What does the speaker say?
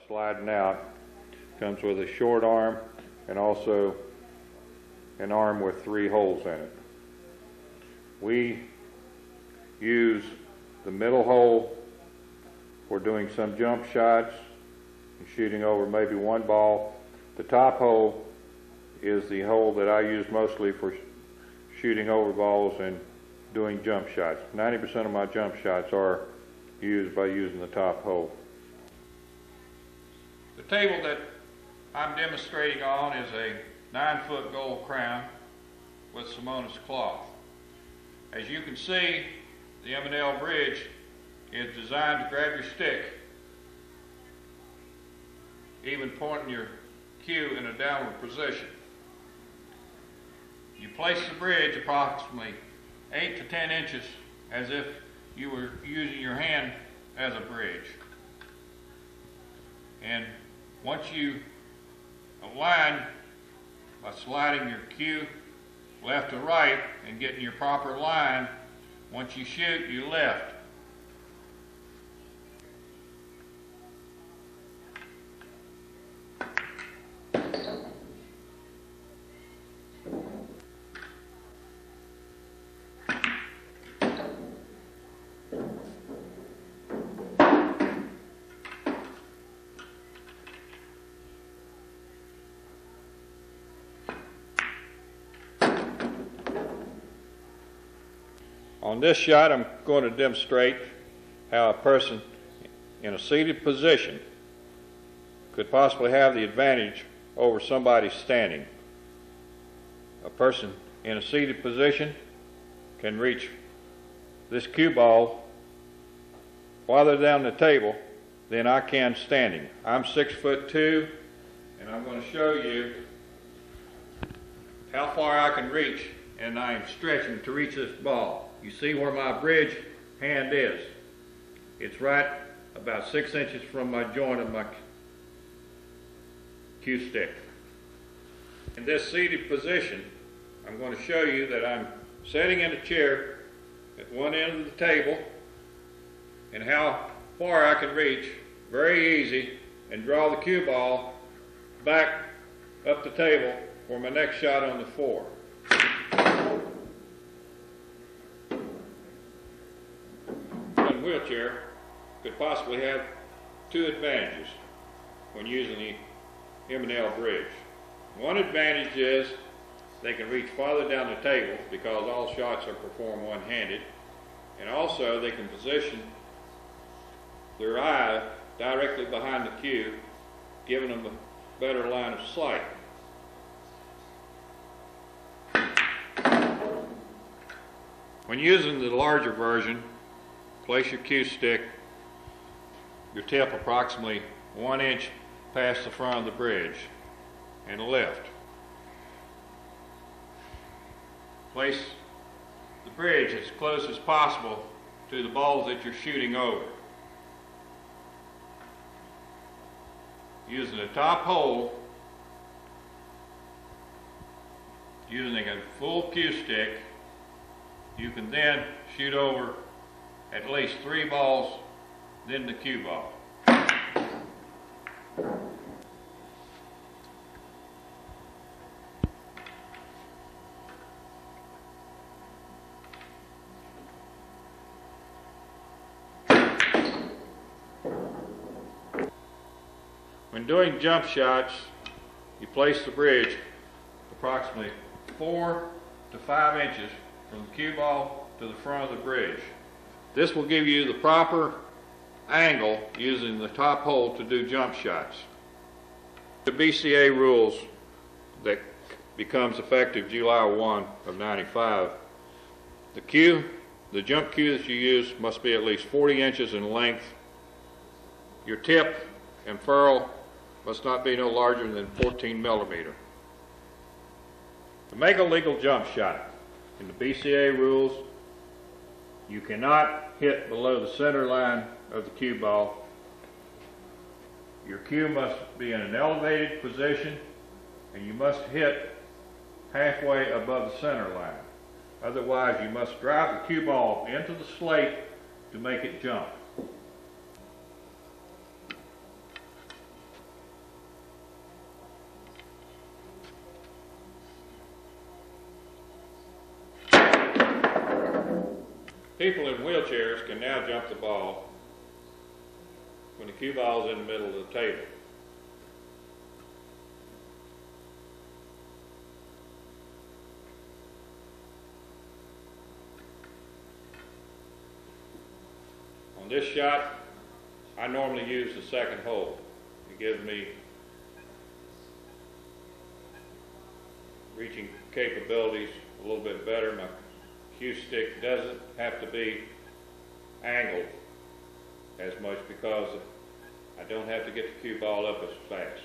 Sliding out. Comes with a short arm and also an arm with 3 holes in it. We use the middle hole for doing some jump shots and shooting over maybe one ball. The top hole is the hole that I use mostly for shooting over balls and doing jump shots. 90% of my jump shots are used by using the top hole. The table that I'm demonstrating on is a 9-foot gold crown with Simonis cloth. As you can see, the M&L bridge is designed to grab your stick, even pointing your cue in a downward position. You place the bridge approximately 8 to 10 inches as if you were using your hand as a bridge. And once you align by sliding your cue left to right and getting your proper line, once you shoot, you lift. On this shot, I'm going to demonstrate how a person in a seated position could possibly have the advantage over somebody standing. A person in a seated position can reach this cue ball farther down the table than I can standing. I'm 6'2", and I'm going to show you how far I can reach, and I am stretching to reach this ball. You see where my bridge hand is. It's right about 6 inches from my joint of my cue stick. In this seated position, I'm going to show you that I'm sitting in a chair at one end of the table and how far I can reach, very easy, and draw the cue ball back up the table for my next shot on the 4. Wheelchair could possibly have 2 advantages when using the M&L bridge. One advantage is they can reach farther down the table because all shots are performed one-handed, and also they can position their eye directly behind the cue, giving them a better line of sight. When using the larger version, place your cue stick, your tip approximately 1 inch past the front of the bridge, and lift. Place the bridge as close as possible to the balls that you're shooting over. Using the top hole, using a full cue stick, you can then shoot over at least 3 balls, then the cue ball. When doing jump shots, you place the bridge approximately 4 to 5 inches from the cue ball to the front of the bridge. This will give you the proper angle using the top hole to do jump shots. The BCA rules that becomes effective July 1 of '95. The jump cue that you use must be at least 40 inches in length. Your tip and ferrule must not be no larger than 14 millimeter. To make a legal jump shot, in the BCA rules, you cannot hit below the center line of the cue ball. Your cue must be in an elevated position, and you must hit halfway above the center line. Otherwise, you must drive the cue ball into the slate to make it jump. People in wheelchairs can now jump the ball when the cue ball is in the middle of the table. On this shot, I normally use the second hole. It gives me reaching capabilities a little bit better. My cue stick doesn't have to be angled as much because I don't have to get the cue ball up as fast.